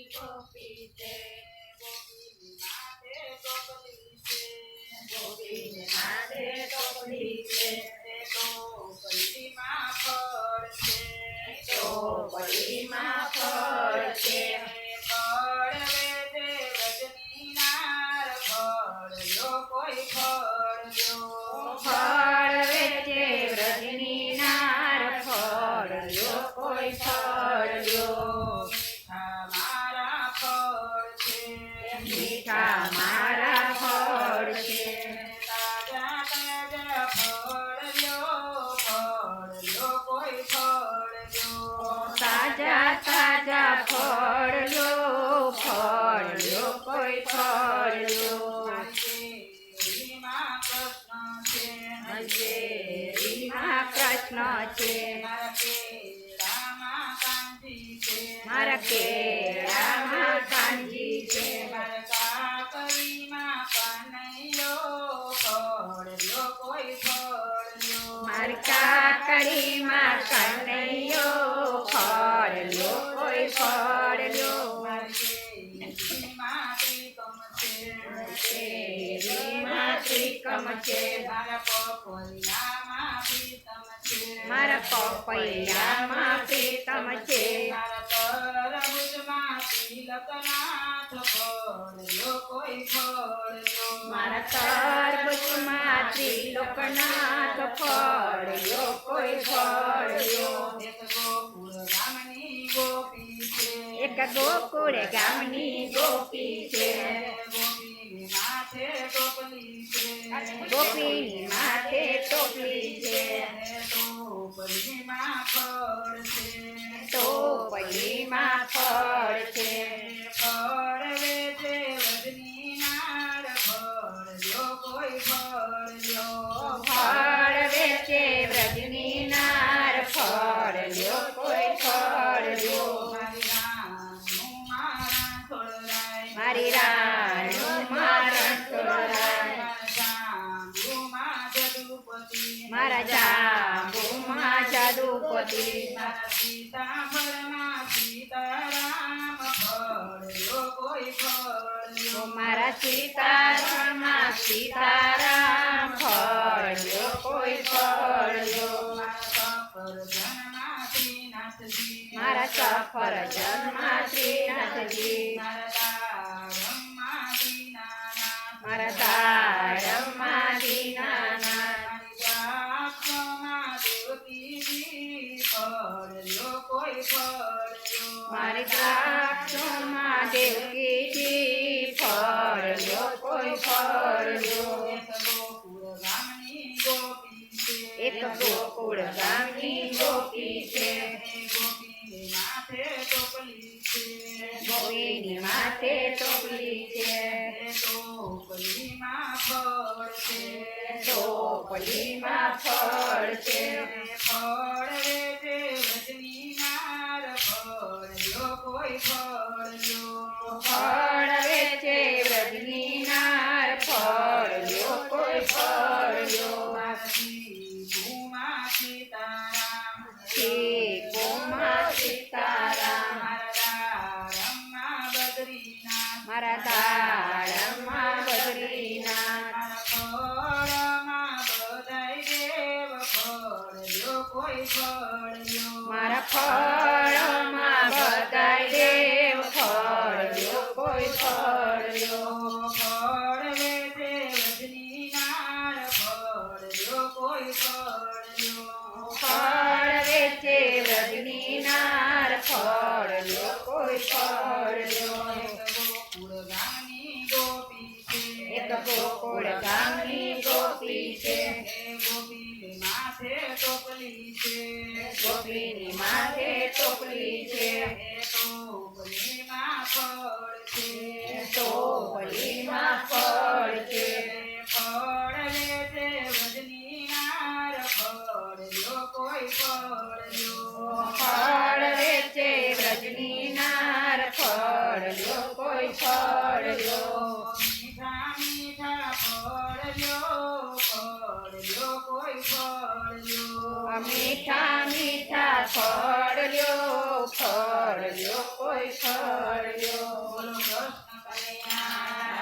ગોપી છે ગોપીની માથે ટોપલી છે ગોપીને માથે ટોપલી છે તે ટોપલીમાં ફળ છે ટોપલીમાં ફળ છે ફળ વેચે વ્રજની નાર ફળ લો કોઈ ફળ લો ફળ વેચે વ્રજની નાર ફળ લો કોઈ ફળ લો મીઠા મારા ફળ છે તાજા તાજા ફળ લો કોઈ ફળ લો તાજા તાજા ફળ લો કોઈ ફળ લો રીમાં કૃષ્ણ છે મારા કેળામાં કાંજી છે મારા કાકડીમાં કનૈયો ફળ લો કોઈ ફળ લો મારી કાકડીમાં કનૈયો ફળ લો કોઈ ફળ લો શેરીમાં ત્રિકમ છે મારા પપૈયામાં પ્રીતમ છે તિલકનાથ ફળ લો કોઈ ફળ લો મારા તરબૂચમાં ત્રિલોકનાથ ફળ લો કોઈ ફળ લો એક ગોકુળ ગામની ગોપી છે ગોપીની માથે ટોપલી છે ગોપીની માથે ટોપલી છે ટોપલીમાં ફળ છે ટોપલીમાં ફળ છે ફળ વેચે વ્રજની નાર ફળ લો કોઈ ફળ લો ફળ વેચે વ્રજની નાર ફળ લો કોઈ ફળ લો મારી રાણું મારણ છોડાય મારા જાંબુમાં જાદુપતિ મારા સીતાફળમાં સીતારામ ફળ લો કોઈ ફળ લો મારા સીતારામમાં સીતારામ ફળ લો કોઈ ફળ લો મારા સફરજનમાં શ્રીનાથજી મારા દાડમમાં દીનાનાથ મારી દ્રાક્ષમાં દેવકીજી ફળ લો કોઈ ફળ લો એક ગોકુળ ગામની ગોપી છે ગોપીની માથે ટોપલી છે ગોપીની માથે ટોપલી છે ટોપલીમાં ફળ છે ટોપલીમાં ફળ છે ફળ વેચે વ્રજની નાર ફળ લો કોઈ ફળ લો ફળ વેચે વ્રજની નાર ફળ લો કોઈ ફળ લો મારા દાડમમાં બદ્રીનાથ મારા ફળમાં બધાય દેવ ફળ લો કોઈ ફળ લો ફળ વેચે વ્રજની નાર ફળ લો કોઈ ફળ લો ફળ વેચે વ્રજની નાર ફળ લો કોઈ ફળ લો એક ગોકુળ ગામની ગોપી છે ગોપીની માથે ટોપલી છે ગોપીની માથે ટોપલી છે ટોપલીમાં ફળ છે ટોપલીમાં ફળ છે ફળ વેચે વ્રજની નાર ફળ લો કોઈ ફળ લો ફળ વેચે વ્રજની નાર ફળ લો કોઈ ફળ લો મીઠા મીઠા ફળ લ્યો કોઈ ફળ લ્યો